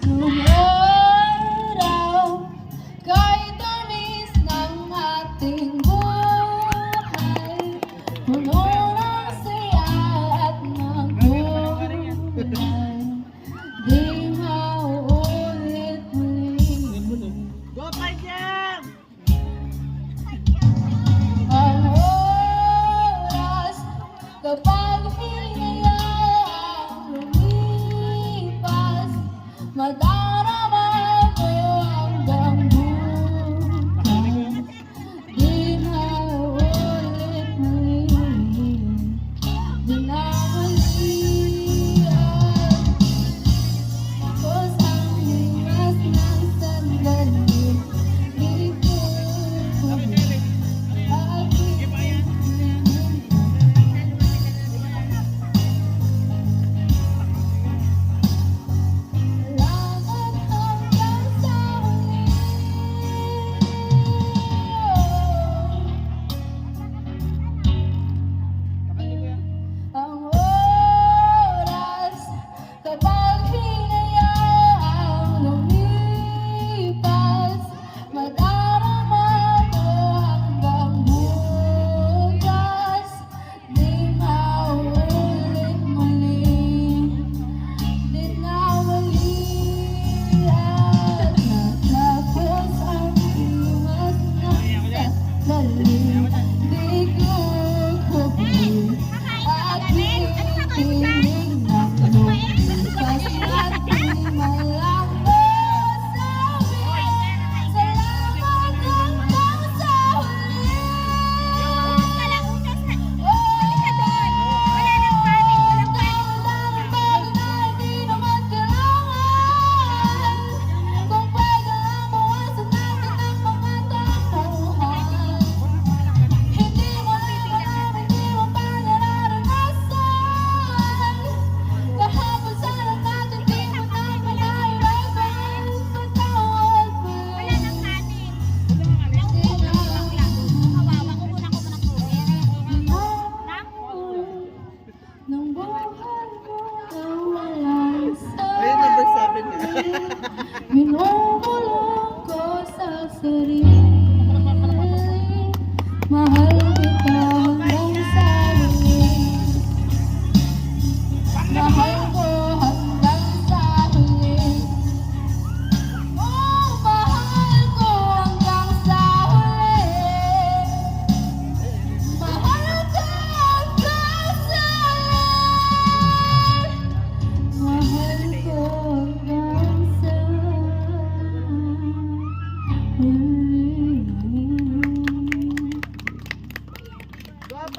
Nung araw kay tamis ng ating buhay, puno ng saya at magbunay, di mauulit muli. Go, Panyang! Ang oras kapag hinayang lumipas, madarama mo hanggang bukas, di mauulit muli, di na muli. Tapos ang limas ng sandali, di ko Salamat hanggang sa huli. Ang oras kapag hinayang lumipas, madarama mo hanggang bukas, di mauulit muli, di na muli. At natapos ang limas ng sandali, di ko hubli at pinipiling ng lumipas at di malangko sa amin. Salamat hanggang sa huli. Dami-dami bagay na hindi naman kailangan, kung pwede lang bawasan natin ang mga tampuhan. Hindi mo alam, hindi mo pa nararanasan, kahapon sana natin di mo na pinahirapan. Patawad mo ng buhay mo na walang Ayun, number 7 na. minumulong ko sa sarili, mahal kita hanggang sa huli. Mahal ko hanggang sa huli. Oh, mahal ko hanggang sa huli. Mahal ko hanggang sa huli. Mahal ko hanggang sa huli.